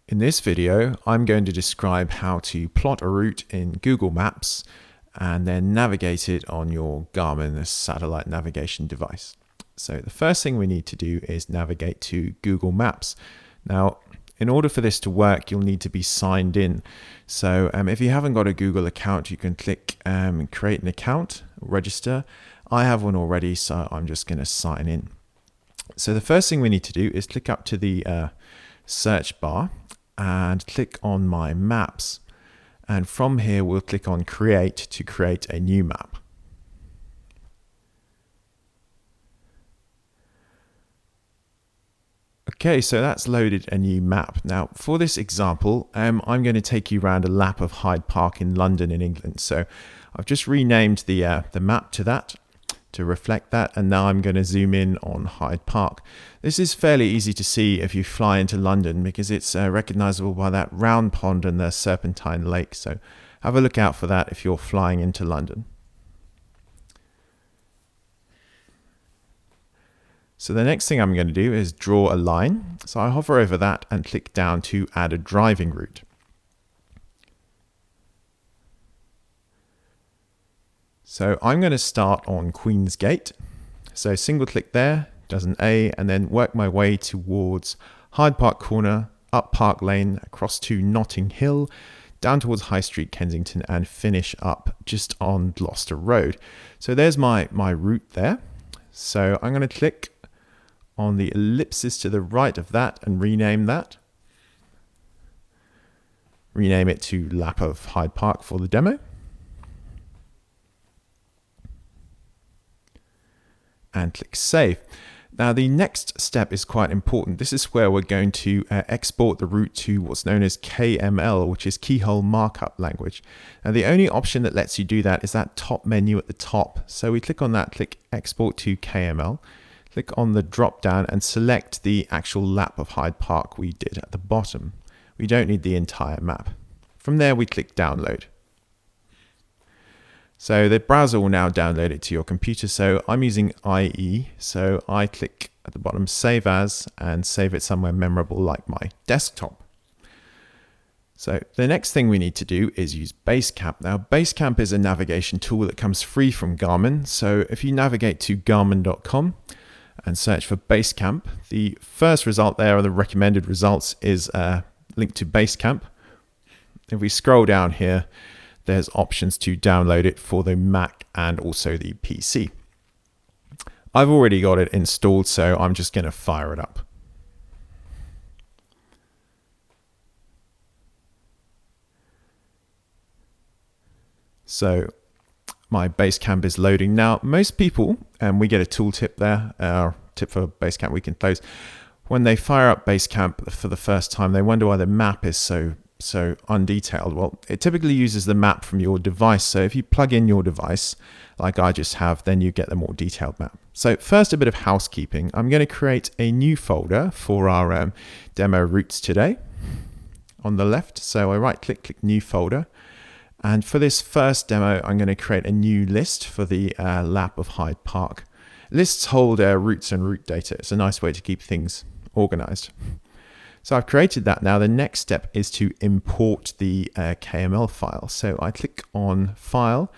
In this video, I'm going to describe how to plot a route in Google Maps and then navigate it on your Garmin satellite navigation device. So the first thing we need to do is navigate to Google Maps. Now, in order for this to work, you'll need to be signed in. So if you haven't got a Google account, you can click create an account, register. I have one already, so I'm just going to sign in. So the first thing we need to do is click up to the search bar and click on my maps. And from here, we'll click on create to create a new map. Okay, so that's loaded a new map. Now, for this example, I'm going to take you around a lap of Hyde Park in London in England. So I've just renamed the map to that to reflect that, and now I'm going to zoom in on Hyde Park. This is fairly easy to see if you fly into London because it's recognizable by that round pond and the Serpentine Lake. So have a look out for that if you're flying into London. So the next thing I'm going to do is draw a line. So I hover over that and click down to add a driving route. So I'm going to start on Queen's Gate. So single click there, does an A, and then work my way towards Hyde Park Corner, up Park Lane, across to Notting Hill, down towards High Street, Kensington, and finish up just on Gloucester Road. So there's my route there. So I'm going to click on the ellipsis to the right of that and rename that. Rename it to Lap of Hyde Park for the demo. And click Save. Now the next step is quite important. This is where we're going to export the route to what's known as KML, which is Keyhole Markup Language. Now the only option that lets you do that is that top menu at the top. So we click on that, click Export to KML. Click on the drop down and select the actual lap of Hyde Park we did at the bottom. We don't need the entire map. From there we click Download. So the browser will now download it to your computer. So I'm using IE, so I click at the bottom Save As and save it somewhere memorable like my desktop. So the next thing we need to do is use Basecamp. Now Basecamp is a navigation tool that comes free from Garmin. So if you navigate to garmin.com and search for Basecamp, the first result there, or the recommended results, is a link to Basecamp. If we scroll down here, there's options to download it for the Mac and also the PC. I've already got it installed, so I'm just going to fire it up. So my Basecamp is loading now. Most people, and we get a tooltip there, our tip for Basecamp we can close. When they fire up Basecamp for the first time, they wonder why the map is so undetailed. Well, it typically uses the map from your device. So if you plug in your device, like I just have, then you get the more detailed map. So first, a bit of housekeeping. I'm going to create a new folder for our demo routes today on the left. So I right click, click New Folder. And for this first demo, I'm going to create a new list for the lap of Hyde Park. Lists hold routes and route data. It's a nice way to keep things organized. So I've created that. Now the next step is to import the KML file. So I click on File,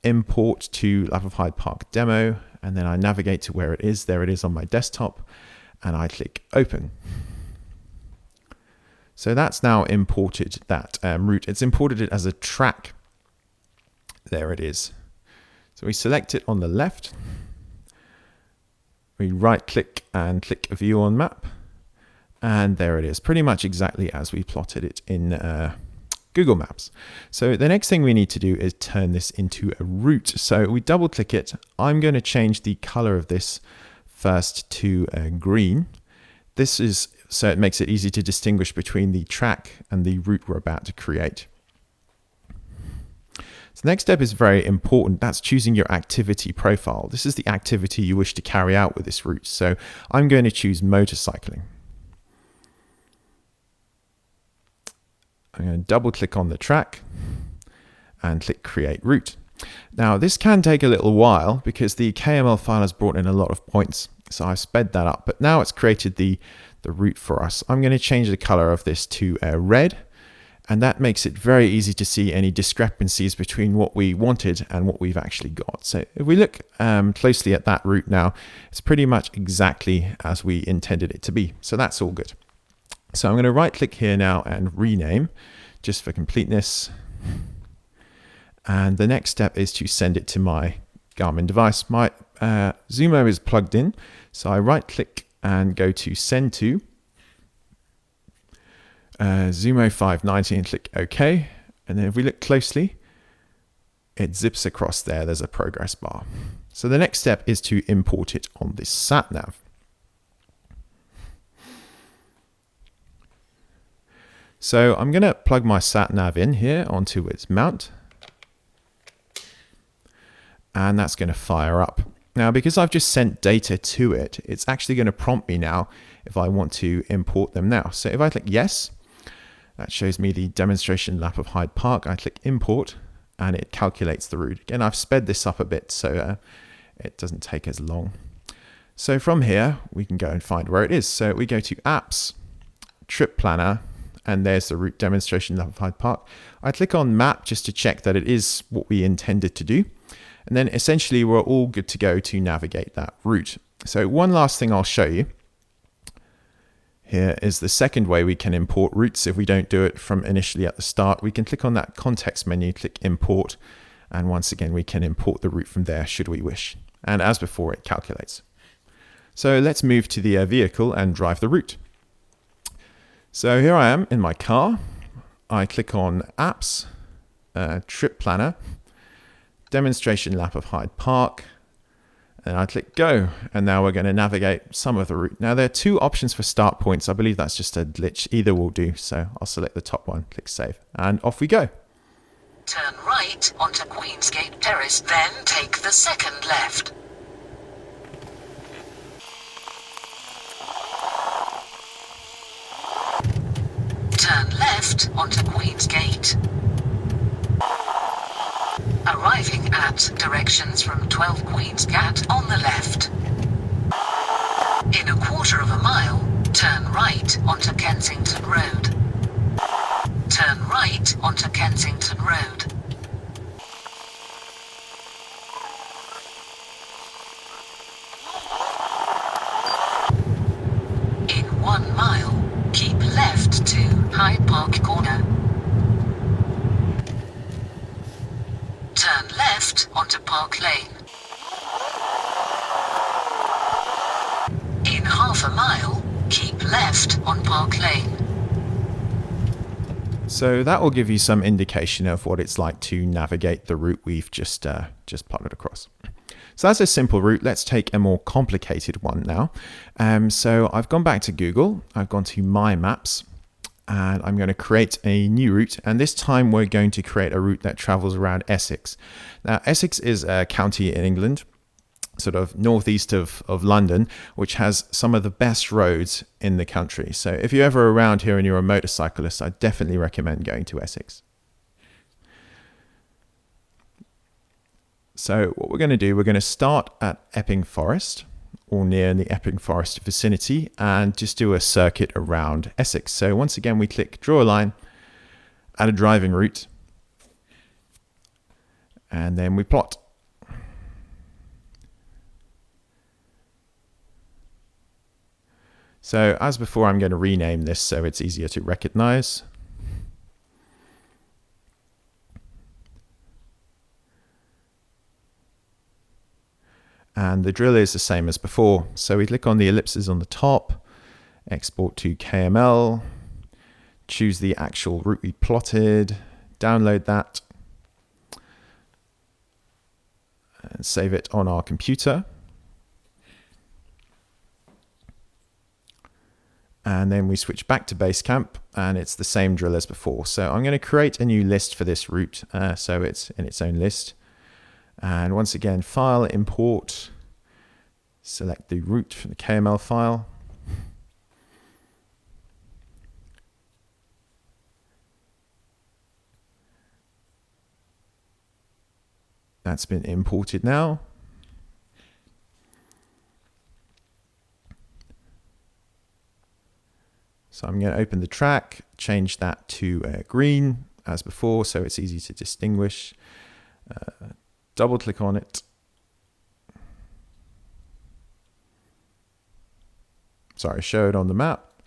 Import to Lap of Hyde Park Demo, and then I navigate to where it is. There it is on my desktop, and I click Open. So that's now imported that route. It's imported it as a track. There it is. So we select it on the left. We right click and click View on Map. And there it is, pretty much exactly as we plotted it in Google Maps. So the next thing we need to do is turn this into a route. So we double click it. I'm going to change the color of this first to green. This is so it makes it easy to distinguish between the track and the route we're about to create. So the next step is very important. That's choosing your activity profile. This is the activity you wish to carry out with this route. So I'm going to choose motorcycling. I'm going to double click on the track and click Create Route. Now this can take a little while because the KML file has brought in a lot of points. So I've sped that up, but now it's created the the route for us. I'm going to change the color of this to red, and that makes it very easy to see any discrepancies between what we wanted and what we've actually got. So if we look closely at that route now, it's pretty much exactly as we intended it to be. So that's all good. So I'm going to right click here now and rename just for completeness. And the next step is to send it to my Garmin device. My Zumo is plugged in, so I right click and go to send to Zumo 590 and click OK. And then if we look closely, it zips across there. There's a progress bar. So the next step is to import it on this sat nav. So I'm going to plug my sat nav in here onto its mount. And that's going to fire up. Now, because I've just sent data to it, it's actually going to prompt me now if I want to import them now. So if I click yes, that shows me the demonstration lap of Hyde Park. I click import and it calculates the route. Again, I've sped this up a bit so it doesn't take as long. So from here, we can go and find where it is. So we go to apps, trip planner, and there's the route demonstration lap of Hyde Park. I click on map just to check that it is what we intended to do. And then essentially we're all good to go to navigate that route. So one last thing I'll show you. Here is the second way we can import routes. If we don't do it from initially at the start, we can click on that context menu, click import. And once again, we can import the route from there should we wish. And as before, it calculates. So let's move to the vehicle and drive the route. So here I am in my car. I click on apps, trip planner, demonstration lap of Hyde Park, and I click go, and now we're going to navigate some of the route. Now there are two options for start points. I believe that's just a glitch. Either will do, so I'll select the top one, click save, and off we go. Turn right onto Queensgate Terrace, then take the second left. Turn left onto Queensgate. Arriving at directions from 12 Queensgate on the left. In a quarter of a mile, turn right onto Kensington Road. Turn right onto Kensington Road. In 1 mile, keep left to Hyde Park Corner. Turn left onto Park Lane. In half a mile, keep left on Park Lane. So that will give you some indication of what it's like to navigate the route we've just plotted across. So that's a simple route. Let's take a more complicated one now. So I've gone back to Google. I've gone to My Maps. And I'm going to create a new route, and this time we're going to create a route that travels around Essex. Now, Essex is a county in England, sort of northeast of London, which has some of the best roads in the country. So if you're ever around here and you're a motorcyclist, I definitely recommend going to Essex. So what we're going to do, we're going to start at Epping Forest, or near the Epping Forest vicinity, and just do a circuit around Essex. So once again, we click draw a line, add a driving route, and then we plot. So as before, I'm going to rename this so it's easier to recognize. And the drill is the same as before. So we click on the ellipses on the top, export to KML, choose the actual route we plotted, download that, and save it on our computer. And then we switch back to Basecamp, and it's the same drill as before. So I'm going to create a new list for this route, so it's in its own list. And once again, file, import, select the route from the KML file. That's been imported now. So I'm going to open the track, change that to green as before, so it's easy to distinguish. Double click on it. Sorry, show it on the map.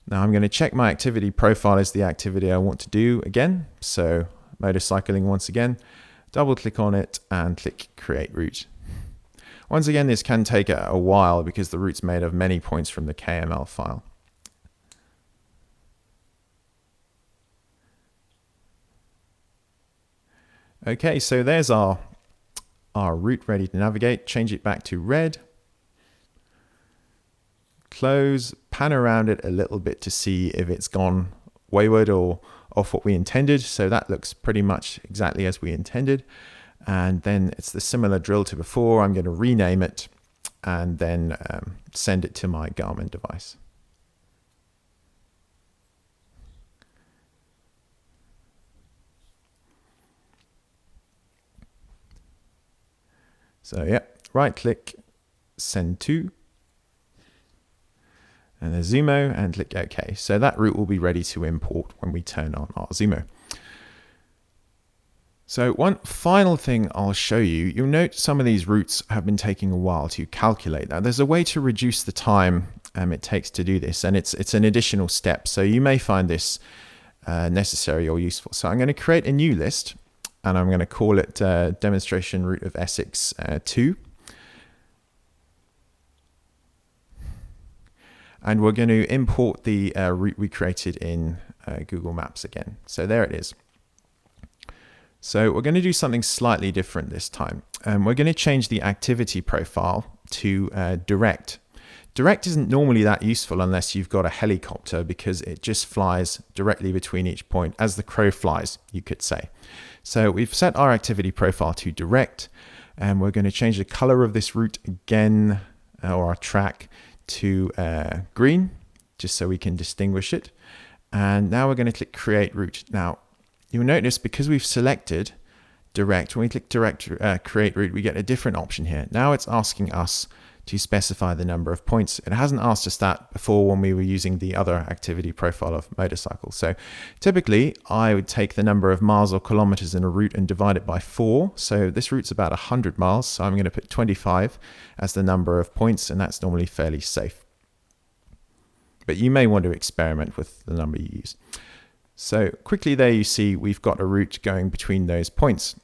Now I'm going to check my activity profile as the activity I want to do again. So motorcycling once again, double click on it and click create route. Once again, this can take a while because the route's made of many points from the KML file. Okay, so there's our route ready to navigate. Change it back to red. Close, pan around it a little bit to see if it's gone wayward or off what we intended. So that looks pretty much exactly as we intended. And then it's the similar drill to before. I'm going to rename it and then send it to my Garmin device. So yeah, right click, send to, and then Zumo and click OK. So that route will be ready to import when we turn on our Zumo. So one final thing I'll show you, you'll note some of these routes have been taking a while to calculate. Now there's a way to reduce the time it takes to do this, and it's an additional step. So you may find this necessary or useful. So I'm going to create a new list, and I'm going to call it demonstration route of Essex 2. And we're going to import the route we created in Google Maps again. So there it is. So we're going to do something slightly different this time. We're going to change the activity profile to direct. Direct isn't normally that useful unless you've got a helicopter, because it just flies directly between each point as the crow flies, you could say. So we've set our activity profile to direct, and we're going to change the color of this route again, or our track, to green, just so we can distinguish it. And now we're going to click create route. Now you'll notice, because we've selected direct, when we click direct create route, we get a different option here. Now it's asking us to specify the number of points. It hasn't asked us that before when we were using the other activity profile of motorcycle. So typically I would take the number of miles or kilometers in a route and divide it by 4. So this route's about 100 miles. So I'm going to put 25 as the number of points, and that's normally fairly safe. But you may want to experiment with the number you use. So quickly there you see we've got a route going between those points.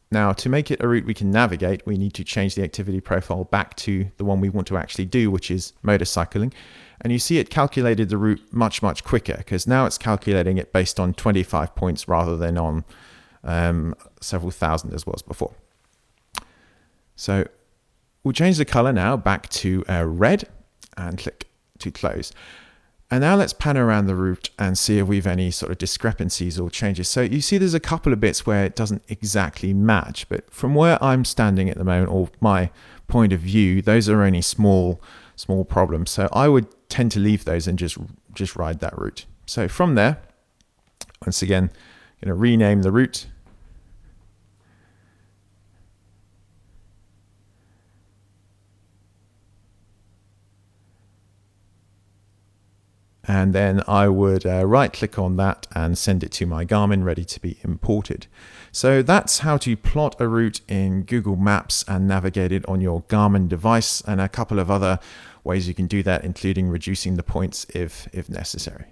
Now to make it a route we can navigate, we need to change the activity profile back to the one we want to actually do, which is motorcycling. And you see it calculated the route much quicker, because now it's calculating it based on 25 points rather than on several thousand as was before. So we'll change the color now back to red and click to close. And now let's pan around the route and see if we've any sort of discrepancies or changes. So you see there's a couple of bits where it doesn't exactly match, but from where I'm standing at the moment, or my point of view, those are only small problems. So I would tend to leave those and just ride that route. So from there, once again, I'm going to rename the route. And then I would right click on that and send it to my Garmin ready to be imported. So that's how to plot a route in Google Maps and navigate it on your Garmin device, and a couple of other ways you can do that, including reducing the points if necessary.